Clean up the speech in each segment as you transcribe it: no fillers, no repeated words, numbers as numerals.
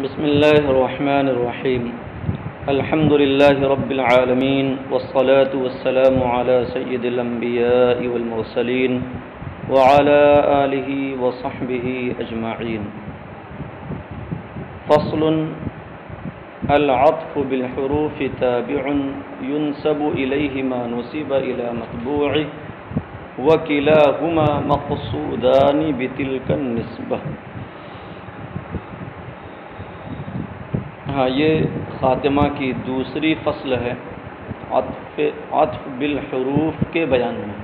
بسم الله الرحمن الرحيم. الحمد لله رب العالمين والصلاة والسلام على سيد الأنبياء والمرسلين وعلى آله وصحبه أجمعين. فصل: العطف بالحروف تابع ينسب إليه ما نسب إلى مطبوعه وكلاهما مقصودان بتلك النسبة. یہ خاتمہ کی دوسری فصل ہے عطف بالحروف کے بیان میں،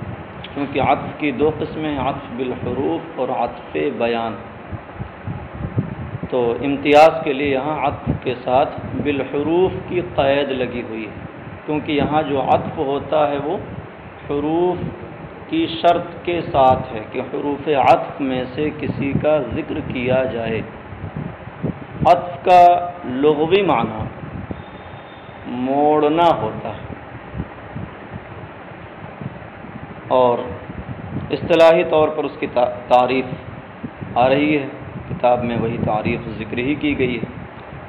کیونکہ عطف کی دو قسمیں ہیں، عطف بالحروف اور عطف بیان. تو امتیاز کے لیے یہاں عطف کے ساتھ بالحروف کی قید لگی ہوئی ہے، کیونکہ یہاں جو عطف ہوتا ہے وہ حروف کی شرط کے ساتھ ہے کہ حروف عطف میں سے کسی کا ذکر کیا جائے. عطف کا لغوی معنی موڑنا ہوتا ہے، اور اصطلاحی طور پر اس کی تعریف آ رہی ہے، کتاب میں وہی تعریف ذکر ہی کی گئی ہے.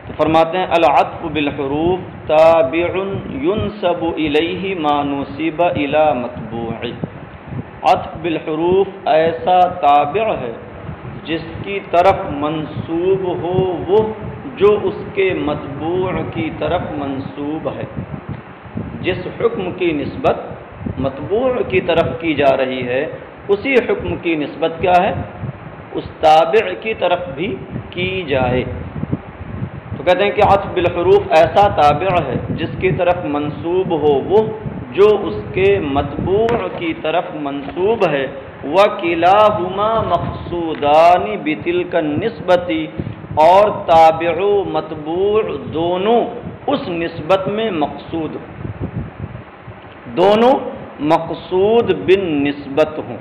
تو فرماتے ہیں العطف بالحروف تابع ينسب الیہ ما نسب الی مطبوعہ. عطف بالحروف ایسا تابع ہے جس کی طرف منسوب ہو وہ جو اس کے مطبوع کی طرف منسوب ہے. جس حکم کی نسبت مطبوع کی طرف کی جا رہی ہے اسی حکم کی نسبت کیا ہے؟ اس تابع کی طرف بھی کی جائے. تو کہتے ہیں کہ عطف بالحروف ایسا تابع ہے جس کی طرف منسوب ہو وہ جو اس کے مطبوع کی طرف منسوب ہے. وَكِلَاهُمَا مَقْصُودَانِ بِتِلْكَ النِّسْبَةِ، اور تابع و مطبوع دونوں اس نسبت میں مقصود، دونوں مقصود بالنسبت ہوں.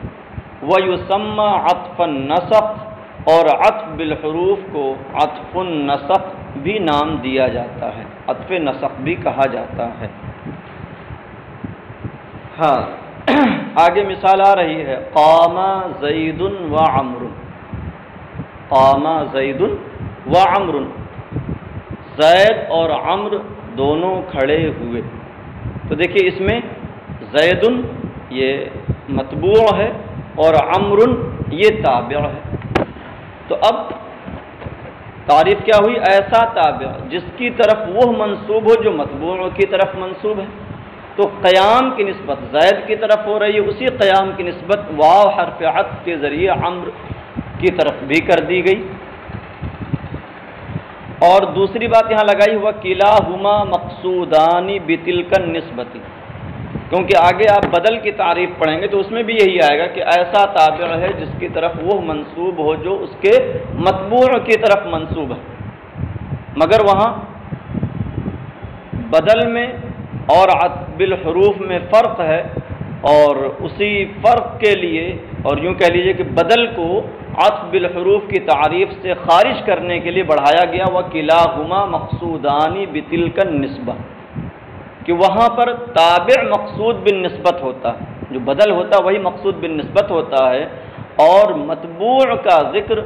وَيُسَمَّى عَطْفَ النَّسَخ، اور عطف بالحروف کو عطف النسخ بھی نام دیا جاتا ہے، عطف نسخ بھی کہا جاتا ہے. ہاں آگے مثال آ رہی ہے، قام زید و عمر. قام زید و عمر، زید اور عمر دونوں کھڑے ہوئے. تو دیکھیے اس میں زید یہ مطبوع ہے اور عمر یہ تابع ہے. تو اب تعریف کیا ہوئی؟ ایسا تابع جس کی طرف وہ منسوب ہو جو مطبوع کی طرف منسوب ہے. تو قیام کی نسبت زید کی طرف ہو رہی ہے، اسی قیام کی نسبت واو حرف عطف کے ذریعے عمر کی طرف بھی کر دی گئی. اور دوسری بات یہاں لگائی ہوا کلاہما مقصودان بتلک النسبۃ، کیونکہ آگے آپ بدل کی تعریف پڑھیں گے تو اس میں بھی یہی آئے گا کہ ایسا تابع ہے جس کی طرف وہ منسوب ہو جو اس کے مطبوع کی طرف منسوب ہے. مگر وہاں بدل میں اور عطف بالحروف میں فرق ہے، اور اسی فرق کے لیے اور یوں کہہ لیجئے کہ بدل کو عطف بالحروف کی تعریف سے خارج کرنے کے لیے بڑھایا گیا وَكِلَاهُمَا مَقْصُودَانِ بِتِلْكَ النِّسْبَةِ، کہ وہاں پر تابع مقصود بالنسبت ہوتا ہے، جو بدل ہوتا ہے وہی مقصود بالنسبت ہوتا ہے، اور مطبوع کا ذکر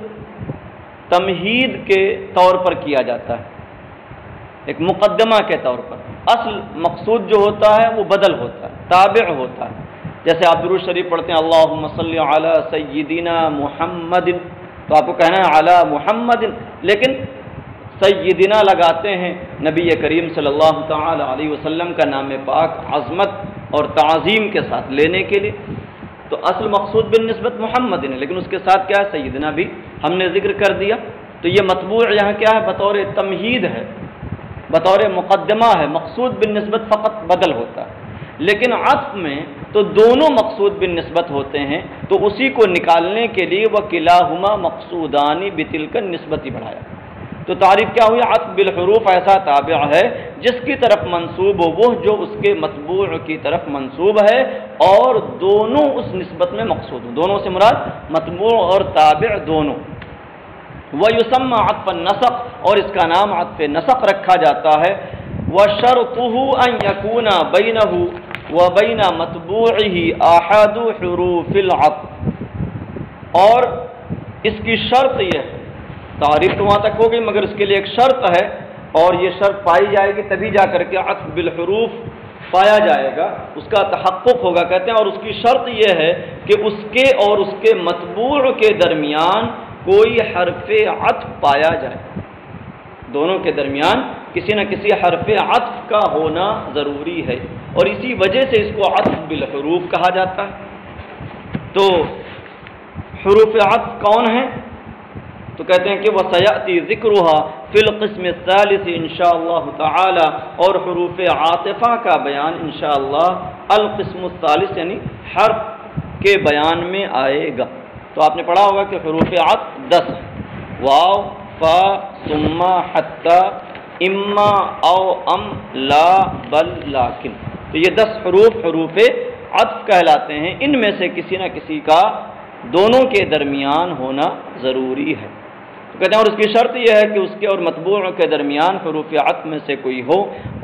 تمہید کے طور پر کیا جاتا ہے، ایک مقدمہ کے طور پر. اصل مقصود جو ہوتا ہے وہ بدل ہوتا ہے، تابع ہوتا ہے. جیسے آپ درود شریف پڑھتے ہیں اللہم صلی علی سیدنا محمد، تو آپ کو کہنا ہے علی محمد، لیکن سیدنا لگاتے ہیں نبی کریم صلی اللہ تعالی علیہ وسلم کا نام پاک عظمت اور تعظیم کے ساتھ لینے کے لیے. تو اصل مقصود بالنسبت محمد ہے، لیکن اس کے ساتھ کیا ہے؟ سیدنا بھی ہم نے ذکر کر دیا. تو یہ مطبوع یہاں کیا ہے؟ بطور تمہید ہے، بطور مقدمہ ہے. مقصود بالنسبت فقط بدل ہوتا ہے، لیکن عطف میں تو دونوں مقصود بالنسبت ہوتے ہیں. تو اسی کو نکالنے کے لیے وَكِلَاهُمَا مَقْصُودَانِ بِتِلْكَ النِّسْبَةِ بڑھایا. تو تعریف کیا ہوئی؟ عطف بالحروف ایسا تابع ہے جس کی طرف منسوب ہو وہ جو اس کے مطبوع کی طرف منسوب ہے، اور دونوں اس نسبت میں مقصود ہوں. دونوں سے مراد مطبوع اور تابع دونوں. وَيُسَمَّى عَطْفَ النَّسَخ، اور اس کا نام عطف نسخ رکھا جاتا ہے. وَشَرْطُهُ أَنْ يَكُونَ بَيْنَهُ وَبَيْنَ مَطْبُوعِهِ أَحَدُ حُرُوفِ الْعَطْفِ، اور اس کی شرط یہ ہے تعریف تو وہاں تک ہو گئی، مگر اس کے لیے ایک شرط ہے، اور یہ شرط پائی جائے گی تبھی جا کر کے عطف بالحروف پایا جائے گا، اس کا تحقق ہوگا کہتے ہیں۔ اور اس کی شرط یہ ہے کہ اس کے اور اس کے متبوع کے درمیان کوئی حرف عطف پایا جائے، دونوں کے درمیان کسی نہ کسی حرف عطف کا ہونا ضروری ہے، اور اسی وجہ سے اس کو عطف بالحروف کہا جاتا ہے۔ تو حروف عطف کون ہیں؟ تو کہتے ہیں کہ وَسَيَأْتِي ذِكْرُهَا فِي الْقِسْمِ الثَّالِثِ انشاءاللہ تعالی، اور حروف عاطفہ کا بیان انشاءاللہ القسم الثالث یعنی حرف کے بیان میں آئے گا۔ تو آپ نے پڑھا ہوگا کہ حروف عطف 10 ہیں، واو، فا، ثم، حتی، اما، او، ام، لا، بل، لیکن۔ تو یہ 10 حروف عطف کہلاتے ہیں، ان میں سے کسی نہ کسی کا دونوں کے درمیان ہونا ضروری ہے۔ تو کہتے ہیں اور اس کی شرط یہ ہے کہ اس کے اور متبوع کے درمیان حروف عطف میں سے کوئی ہو،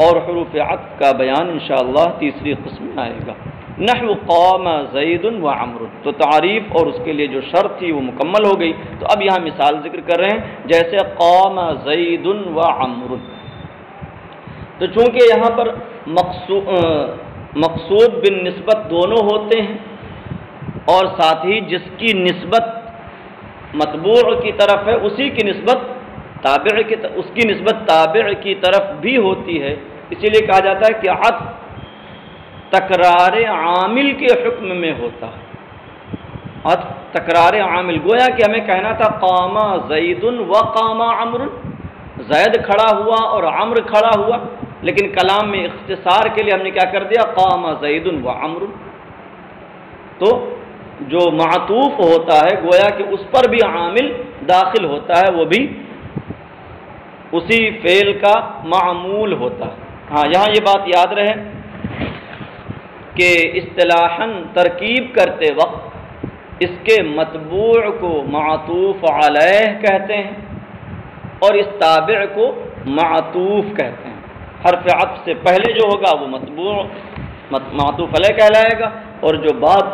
اور حروف عطف کا بیان انشاءاللہ تیسری قسم میں آئے گا۔ نحو قام زید و عمر، تو تعریف اور اس کے لیے جو شرط تھی وہ مکمل ہو گئی۔ تو اب یہاں مثال ذکر کر رہے ہیں، جیسے قام زید و عمر۔ تو چونکہ یہاں پر مقصود بالنسبت دونوں ہوتے ہیں، اور ساتھ ہی جس کی نسبت متبوع کی طرف ہے اسی کی نسبت اس کی نسبت تابع کی طرف بھی ہوتی ہے، اسی لیے کہا جاتا ہے کہ عطف تکرار عامل کے حکم میں ہوتا ہے۔ عطف تکرار عامل، گویا کہ ہمیں کہنا تھا قام زید و قام عمر، زید کھڑا ہوا اور عمر کھڑا ہوا، لیکن کلام میں اختصار کے لیے ہم نے کیا کر دیا، قام زید و عمر۔ تو جو معطوف ہوتا ہے گویا کہ اس پر بھی عامل داخل ہوتا ہے، وہ بھی اسی فعل کا معمول ہوتا ہے۔ ہاں یہاں یہ بات یاد رہے کہ اصطلاحاً ترکیب کرتے وقت اس کے متبوع کو معطوف علیہ کہتے ہیں، اور اس تابع کو معطوف کہتے ہیں۔ حرف عطف سے پہلے جو ہوگا وہ متبوع معطوف علیہ کہلائے گا، اور جو بعد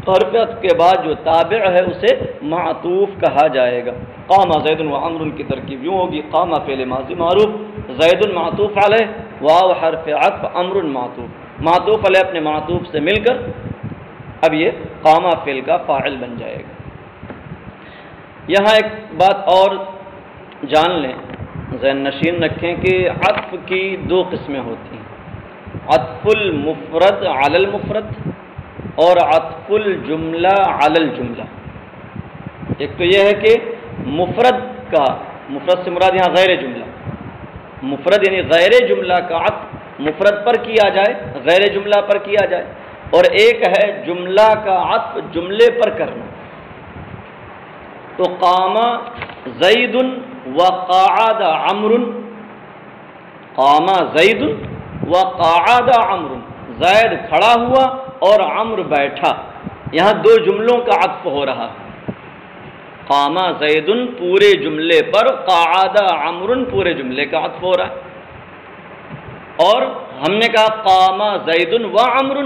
حرف عطف کے بعد جو تابع ہے اسے معطوف کہا جائے گا۔ قام زید و عمر کی ترکیب یوں ہوگی، قام فعل ماضی معروف، زید معطوف علیہ، واو حرف عطف، امر معطوف علیہ اپنے معطوف سے مل کر اب یہ قام فعل کا فاعل بن جائے گا۔ یہاں ایک بات اور جان لیں، ذہن نشین رکھیں کہ عطف کی 2 قسمیں ہوتی ہیں، عطف المفرد علی المفرد اور عطف الجملہ علی الجملہ۔ ایک تو یہ ہے کہ مفرد سے مراد یہاں غیر جملہ، مفرد یعنی غیر جملہ کا عطف مفرد پر کیا جائے، غیر جملہ پر کیا جائے، اور ایک ہے جملہ کا عطف جملے پر کرنا۔ تو قام زید وقعد عمر، قام زید وقعد عمر، زید کھڑا ہوا اور عمر بیٹھا، یہاں 2 جملوں کا عطف ہو رہا ہے۔ قام زید پورے جملے پر، قعد عمر پورے جملے کا عطف ہو رہا ہے۔ اور ہم نے کہا قام زید و عمر،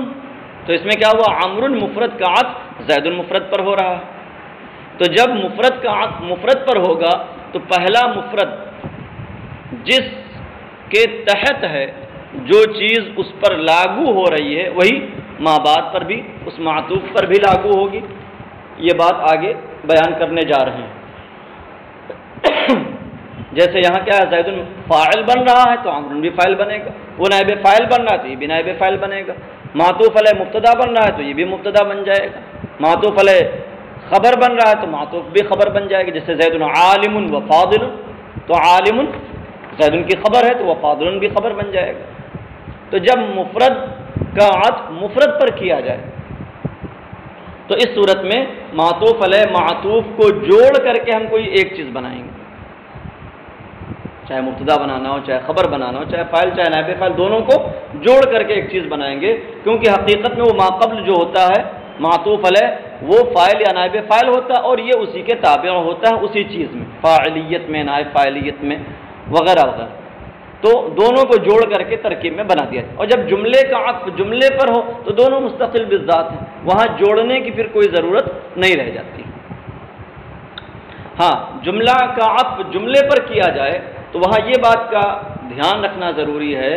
تو اس میں کیا ہوا، عمر مفرد کا عطف زید مفرد پر ہو رہا ہے۔ تو جب مفرد کا عطف مفرد پر ہوگا تو پہلا مفرد جس کے تحت ہے، جو چیز اس پر لاگو ہو رہی ہے، وہی ما بعد پر بھی اس معطوف پر بھی لاگو ہوگی۔ یہ بات آگے بیان کرنے جا رہے ہیں۔ جیسے یہاں کیا ہے، زید فاعل بن رہا ہے تو عمر بھی فاعل بنے گا، وہ نائب فاعل بن رہا ہے تو یہ بھی نائب فاعل بنے گا۔ معطوف علیہ مبتدا بن رہا ہے تو یہ بھی مبتدا بن جائے گا۔ معطوف علیہ خبر بن رہا ہے تو معطوف بھی خبر بن جائے گا، جیسے زید عالم و فاضل، تو عالم زید کی خبر ہے تو وہ فاضل بھی خبر بن جائے گا۔ تو جب مفرد کا عطف مفرد پر کیا جائے تو اس صورت میں معطوف علیہ معطوف کو جوڑ کر کے ہم کوئی ایک چیز بنائیں گے، چاہے مبتدا بنانا ہو، چاہے خبر بنانا ہو، چاہے فاعل چاہے نائب فاعل، دونوں کو جوڑ کر کے ایک چیز بنائیں گے، کیونکہ حقیقت میں وہ ما قبل جو ہوتا ہے معطوف علیہ وہ فاعل یا نائب فاعل ہوتا ہے، اور یہ اسی کے تابع ہوتا ہے، اسی چیز میں، فاعلیت میں، نائب فاعلیت میں وغیرہ وغیرہ۔ تو دونوں کو جوڑ کر کے ترکیب میں بنا دیا جائے، اور جب جملے کا عطف جملے پر ہو تو دونوں مستقل بالذات ہیں، وہاں جوڑنے کی پھر کوئی ضرورت نہیں رہ جاتی۔ ہاں جملہ کا عطف جملے پر کیا جائے تو وہاں یہ بات کا دھیان رکھنا ضروری ہے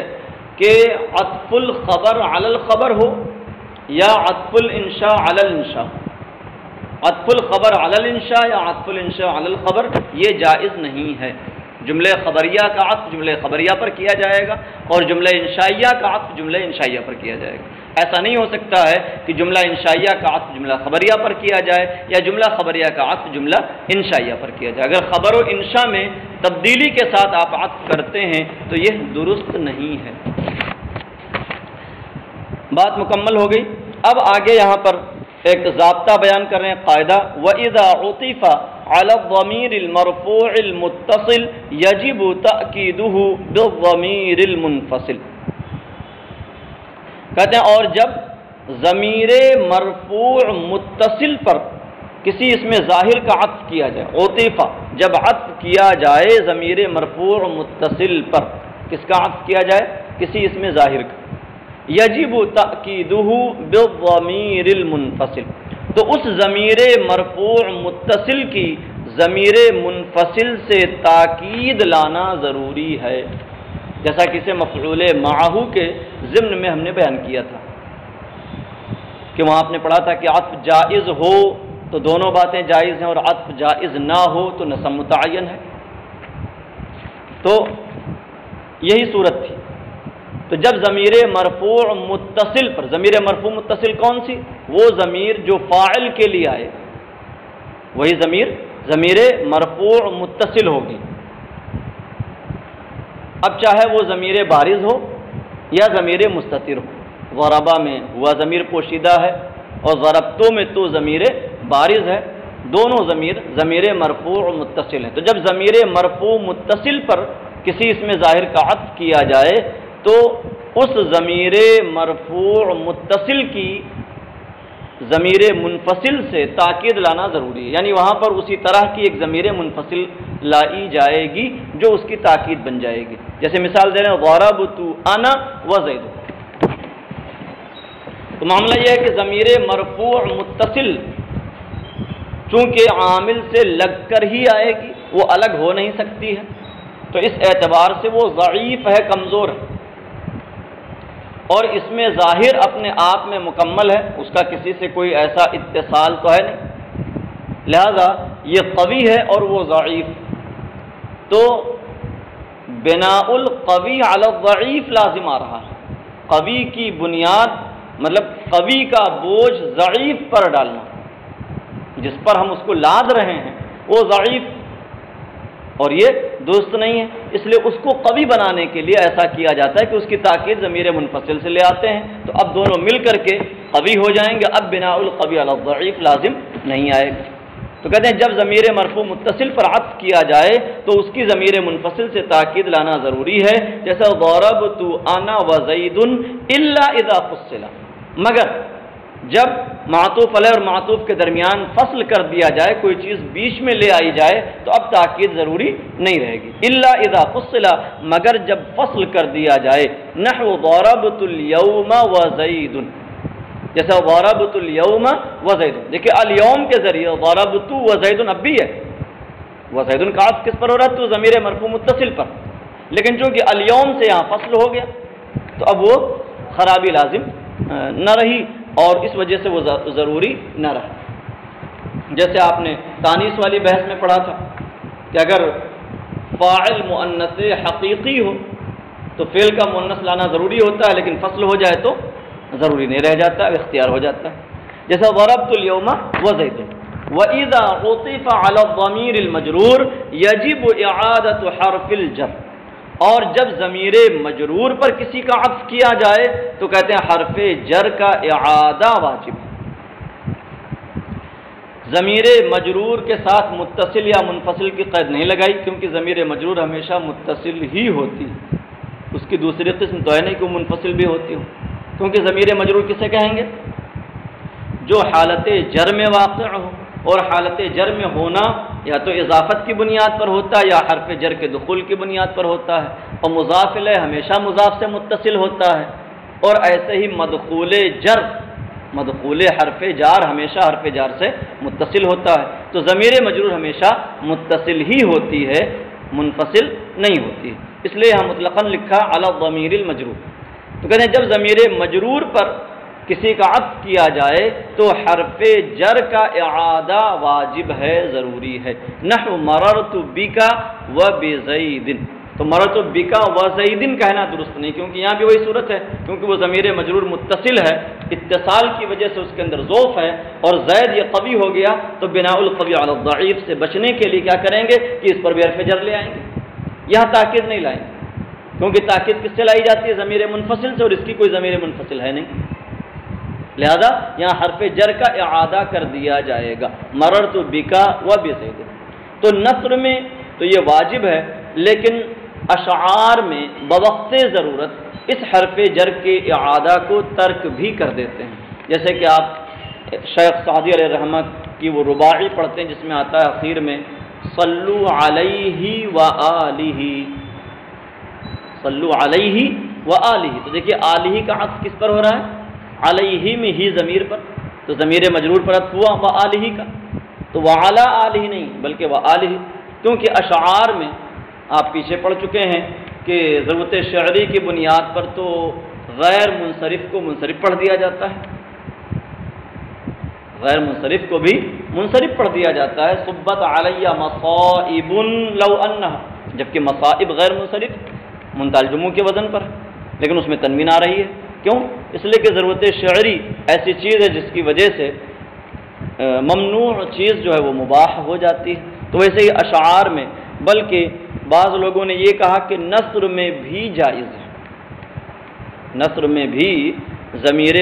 کہ عطف الخبر علی الخبر ہو یا عطف الانشاء علی الانشاء. عطف الخبر علی الانشاء یا عطف الانشاء علی الخبر یہ جائز نہیں ہے. جملہ خبریہ کا عطف جملہ خبریہ پر کیا جائے گا اور جملہ انشائیہ کا عطف جملہ انشائیہ پر کیا جائے گا. ایسا نہیں ہو سکتا ہے کہ جملہ انشائیہ کا عطف جملہ خبریہ پر کیا جائے یا جملہ خبریہ کا عطف جملہ انشائیہ پر کیا جائے. اگر خبر و انشاء میں تبدیلی کے ساتھ آپ عطف کرتے ہیں تو یہ درست نہیں ہے. بات مکمل ہو گئی. اب آگے یہاں پر ایک ضابطہ بیان کر رہے ہیں، قاعدہ. وَإِذَا عُطِفَ عَلَى الضَّمِيرِ الْمَرْفُوعِ الْمُتَّصِلِ يَجِبُ تَأْكِيدُهُ بِالضَّمِيرِ الْمُنْفَصِلِ. کہتے ہیں اور جب ضمیر مرفوع متصل پر کسی اس میں ظاہر کا عطف کیا جائے، عطیفہ جب عطف کیا جائے ضمیر مرفوع متصل پر، کس کا عطف کیا جائے؟ کسی اس میں ظاہر کا. یجب تأکیدہ بالضمیر المنفصل، تو اس ضمیر مرفوع متصل کی ضمیر منفصل سے تاکید لانا ضروری ہے، جیسا کہ اسے مفعول معہ کے ضمن میں ہم نے بیان کیا تھا کہ وہاں آپ نے پڑھا تھا کہ عطف جائز ہو تو دونوں باتیں جائز ہیں اور عطف جائز نہ ہو تو نصب متعین ہے. تو یہی صورت تھی. تو جب ضمیر مرفوع متصل پر، ضمیر مرفوع متصل کون سی؟ وہ ضمیر جو فاعل کے لیے آئے، وہی ضمیر مرفوع متصل ہوگی. اب چاہے وہ ضمیر بارز ہو یا ضمیر مستتر ہو. ضربہ میں ہوا ضمیر پوشیدہ ہے اور ضربتو میں تو ضمیر بارز ہے، دونوں ضمیر مرفوع متصل ہیں. تو جب ضمیر مرفوع متصل پر کسی اس میں ظاہر کا عطف کیا جائے تو اس ضمیر مرفوع متصل کی ضمیر منفصل سے تاکید لانا ضروری ہے. یعنی وہاں پر اسی طرح کی ایک ضمیر منفصل لائی جائے گی جو اس کی تاکید بن جائے گی. جیسے مثال دے رہے ہیں ضربت انا وزید. تو معاملہ یہ ہے کہ ضمیر مرفوع متصل چونکہ عامل سے لگ کر ہی آئے گی، وہ الگ ہو نہیں سکتی ہے، تو اس اعتبار سے وہ ضعیف ہے، کمزور ہے، اور اس میں ظاہر اپنے آپ میں مکمل ہے، اس کا کسی سے کوئی ایسا اتصال تو ہے نہیں، لہذا یہ قوی ہے اور وہ ضعیف. تو بناء القوی علی الضعیف لازم آ رہا ہے. قوی کی بنیاد مطلب قوی کا بوجھ ضعیف پر ڈالنا، جس پر ہم اس کو لاد رہے ہیں وہ ضعیف، اور یہ درست نہیں ہے. اس لیے اس کو قوی بنانے کے لیے ایسا کیا جاتا ہے کہ اس کی تاکید ضمیر منفصل سے لے آتے ہیں، تو اب دونوں مل کر کے قوی ہو جائیں گے. اب بناء القوی علی الضعیف لازم نہیں آئے گا. تو کہتے ہیں جب ضمیر مرفوع متصل پر عطف کیا جائے تو اس کی ضمیر منفصل سے تاکید لانا ضروری ہے. جیسے ضربت انا وزید الا اذا فصل، مگر جب معطوف علیہ اور معطوف کے درمیان فصل کر دیا جائے، کوئی چیز بیچ میں لے آئی جائے تو اب تاکید ضروری نہیں رہے گی. الا اذا فصل، مگر جب فصل کر دیا جائے. نحو ضربت اليوم وزید، جیسے ضربت اليوم وزید. دیکھیں الیوم کے ذریعے ضربت وزید اب بھی ہے، وزید کا عطف کس پر ہو رہا ہے؟ تو ضمیر مرفوع متصل پر، لیکن چونکہ الیوم سے یہاں فصل ہو گیا تو اب وہ خرابی لازم نہ رہی اور اس وجہ سے وہ ضروری نہ رہا. جیسے آپ نے تانیث والی بحث میں پڑھا تھا کہ اگر فاعل مؤنث حقیقی ہو تو فعل کا مؤنث لانا ضروری ہوتا ہے، لیکن فصل ہو جائے تو ضروری نہیں رہ جاتا، اختیار ہو جاتا ہے. جیسا ضربت اليوم وزید. وَإِذَا عُطِفَ عَلَى الضَّمِيرِ الْمَجْرُورِ يَجِبُ إِعَادَةُ حَرْفِ الْجَرِّ، اور جب ضمیر مجرور پر کسی کا عطف کیا جائے تو کہتے ہیں حرف جر کا اعادہ واجب ہے. ضمیر مجرور کے ساتھ متصل یا منفصل کی قید نہیں لگائی، کیونکہ ضمیر مجرور ہمیشہ متصل ہی ہوتی ہے، اس کی دوسری قسم تو ہے نہیں کہ وہ منفصل بھی ہوتی ہو. کیونکہ ضمیر مجرور کسے کہیں گے؟ جو حالت جر میں واقع ہو، اور حالت جر میں ہونا یا تو اضافت کی بنیاد پر ہوتا ہے یا حرف جر کے دخول کی بنیاد پر ہوتا ہے، اور مضاف الیہ ہمیشہ مضاف سے متصل ہوتا ہے، اور ایسے ہی مدخول جر، مدخول حرف جار ہمیشہ حرف جار سے متصل ہوتا ہے. تو ضمیر مجرور ہمیشہ متصل ہی ہوتی ہے، منفصل نہیں ہوتی ہے، اس لیے ہم مطلقاً لکھا علی الضمیر المجرور۔ تو کہتے ہیں جب ضمیر مجرور پر کسی کا عطف کیا جائے تو حرف جر کا اعادہ واجب ہے، ضروری ہے۔ نحو مررت بک و بزید، تو مررت بک و زید کہنا درست نہیں، کیونکہ یہاں بھی وہی صورت ہے، کیونکہ وہ ضمیر مجرور متصل ہے، اتصال کی وجہ سے اس کے اندر ضعف ہے، اور زید یہ قوی ہو گیا تو بناء القوی علی الضعیف سے بچنے کے لیے کیا کریں گے کہ اس پر بھی حرف جر لے آئیں گے، یہاں تاکید نہیں لائیں گے، کیونکہ تاکید کس سے لائی جاتی ہے؟ ضمیر منفصل سے، اور اس کی کوئی ضمیر منفصل ہے نہیں، لہذا یہاں حرف جر کا اعادہ کر دیا جائے گا، مررت بکا و بزید۔ تو نثر میں تو یہ واجب ہے، لیکن اشعار میں بوقت ضرورت اس حرف جر کے اعادہ کو ترک بھی کر دیتے ہیں، جیسے کہ آپ شیخ سعدی علیہ رحمہ کی وہ رباعی پڑھتے ہیں جس میں آتا ہے اخیر میں صلو علیہ وآلہ، صلو علیہ وآلہ، تو دیکھیے آلہ کا عطف کس پر ہو رہا ہے؟ علیہ میں ہی ضمیر پر، تو ضمیر مجرور پر عطف ہوا وآلہ کا، تو وعلی آلہ نہیں بلکہ وآلہ، کیونکہ اشعار میں آپ پیچھے پڑھ چکے ہیں کہ ضرورت شعری کی بنیاد پر تو غیر منصرف کو منصرف پڑھ دیا جاتا ہے، غیر منصرف کو بھی منصرف پڑھ دیا جاتا ہے، صبت علی مصائب لو انہا، جبکہ مصائب غیر منصرف منتہى الجموع کے وزن پر، لیکن اس میں تنوین آ رہی ہے، کیوں؟ اس لیے کہ ضرورت شعری ایسی چیز ہے جس کی وجہ سے ممنوع چیز جو ہے وہ مباح ہو جاتی ہے، تو ویسے ہی اشعار میں، بلکہ بعض لوگوں نے یہ کہا کہ نثر میں بھی جائز ہے، نثر میں بھی ضمیر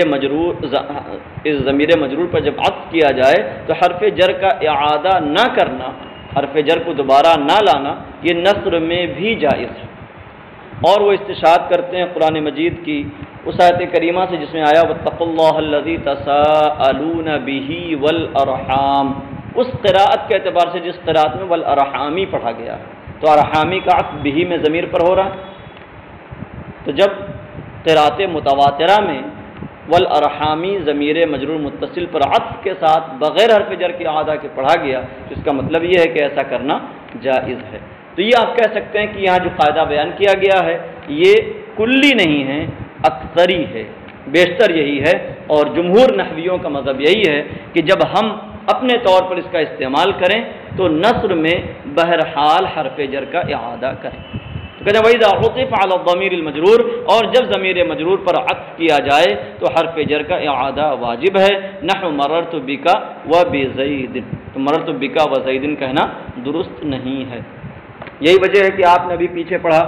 مجرور پر جب عطف کیا جائے تو حرف جر کا اعادہ نہ کرنا، حرف جر کو دوبارہ نہ لانا، یہ نثر میں بھی جائز ہے، اور وہ استشہاد کرتے ہیں قرآن مجید کی اس آیت کریمہ سے جس میں آیا واتقوا اللہ الذی تساءلون بہ والارحام، اس قراءت کے اعتبار سے جس قراءت میں والارحامی پڑھا گیا ہے، تو ارحامی کا عطف بہ میں ضمیر پر ہو رہا ہے، تو جب قراءت متواترہ میں والارحامی ضمیر مجرور متصل پر عطف کے ساتھ بغیر حرف جر کے اعادہ کے پڑھا گیا تو اس کا مطلب یہ ہے کہ ایسا کرنا جائز ہے۔ تو یہ آپ کہہ سکتے ہیں کہ یہاں جو قاعدہ بیان کیا گیا ہے یہ کلی نہیں ہے، اکثری ہے، بیشتر یہی ہے، اور جمہور نحویوں کا مذہب یہی ہے کہ جب ہم اپنے طور پر اس کا استعمال کریں تو نثر میں بہرحال حرف جر کا اعادہ کریں۔ تو کہتے ہیں وَإِذَا عُطِفَ عَلَى الضَّمِيرِ الْمَجْرُورِ، اور جب ضمیر مجرور پر عطف کیا جائے تو حرف جر کا اعادہ واجب ہے، نحو مررت بک وبزید، تو مررت بک وزید کہنا درست نہیں ہے۔ یہی وجہ ہے کہ آپ نے ابھی پیچھے پڑھا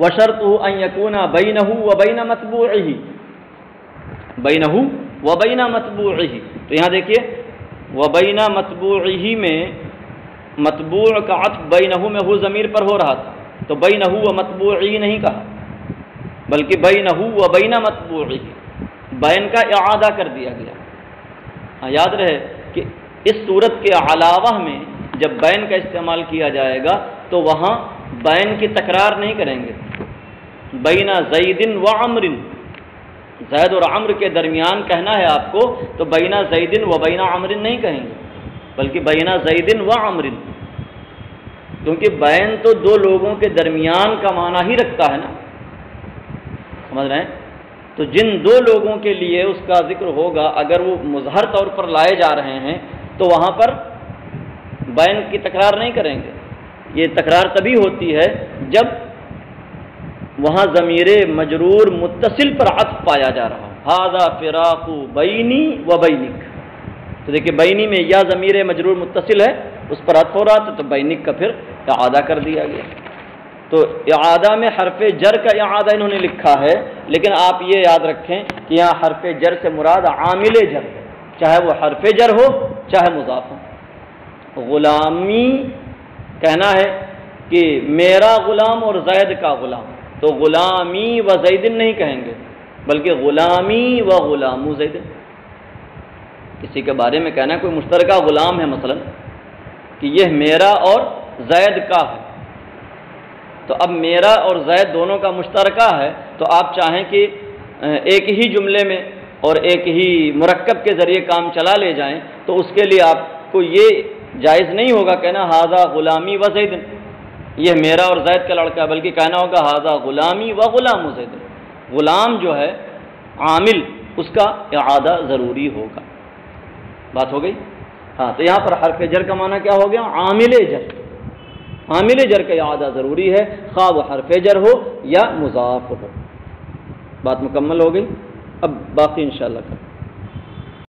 وَشَرْطُهُ أَن يَكُونَ بَيْنَهُ وَبَيْنَ مَتْبُوعِهِ، بَيْنَهُ وَبَيْنَ مَتْبُوعِهِ، تو یہاں دیکھیے وَبَيْنَ مَتْبُوعِهِ میں متبوع کا عطف بَيْنَهُ میں ہو ضمیر پر ہو رہا تھا، تو بَيْنَهُ وَمَتْبُوعِهِ نہیں کہا، بلکہ بَيْنَهُ وَبَيْنَ مَتْبُوعِهِ، بین کا اعادہ کر دیا گیا۔ ہاں یاد رہے کہ اس صورت کے علاوہ میں جب بین کا استعمال کیا جائے گا تو وہاں بین کی تکرار نہیں کریں گے، بین زید و عمر، زید اور عمر کے درمیان کہنا ہے آپ کو تو بین زید و بین عمر نہیں کہیں گے، بلکہ بین زید و عمر، کیونکہ بین تو دو لوگوں کے درمیان کا معنی ہی رکھتا ہے نا، سمجھ رہے ہیں؟ تو جن دو لوگوں کے لیے اس کا ذکر ہوگا اگر وہ مظہر طور پر لائے جا رہے ہیں تو وہاں پر بین کی تکرار نہیں کریں گے، یہ تکرار تبھی ہوتی ہے جب وہاں ضمیر مجرور متصل پر عطف پایا جا رہا ہو، ھذا فراق بینی و بینک، تو دیکھیے بینی میں یا ضمیر مجرور متصل ہے اس پر عطف ہو رہا تھا تو بینک کا پھر اعادہ کر دیا گیا، تو اعادہ میں حرف جر کا اعادہ انہوں نے لکھا ہے، لیکن آپ یہ یاد رکھیں کہ یہاں حرف جر سے مراد عامل جر ہے، چاہے وہ حرف جر ہو چاہے مضاف ہو۔ غلامی کہنا ہے کہ میرا غلام اور زید کا غلام، تو غلامی و زیدن نہیں کہیں گے بلکہ غلامی و غلام زید، کسی کے بارے میں کہنا ہے کوئی مشترکہ غلام ہے مثلا کہ یہ میرا اور زید کا ہے، تو اب میرا اور زید دونوں کا مشترکہ ہے تو آپ چاہیں کہ ایک ہی جملے میں اور ایک ہی مرکب کے ذریعے کام چلا لے جائیں تو اس کے لیے آپ کو یہ جائز نہیں ہوگا کہنا ہاذا غلامی و زید، یہ میرا اور زید کا لڑکا ہے، بلکہ کہنا ہوگا ہاذا غلامی و غلام زید، غلام جو ہے عامل اس کا اعادہ ضروری ہوگا۔ بات ہو گئی؟ ہاں، تو یہاں پر حرف جر کا معنی کیا ہو گیا؟ عامل جر، عامل جر کا اعادہ ضروری ہے، خواہ وہ حرف جر ہو یا مضاف ہو۔ بات مکمل ہو گئی، اب باقی انشاءاللہ کریں۔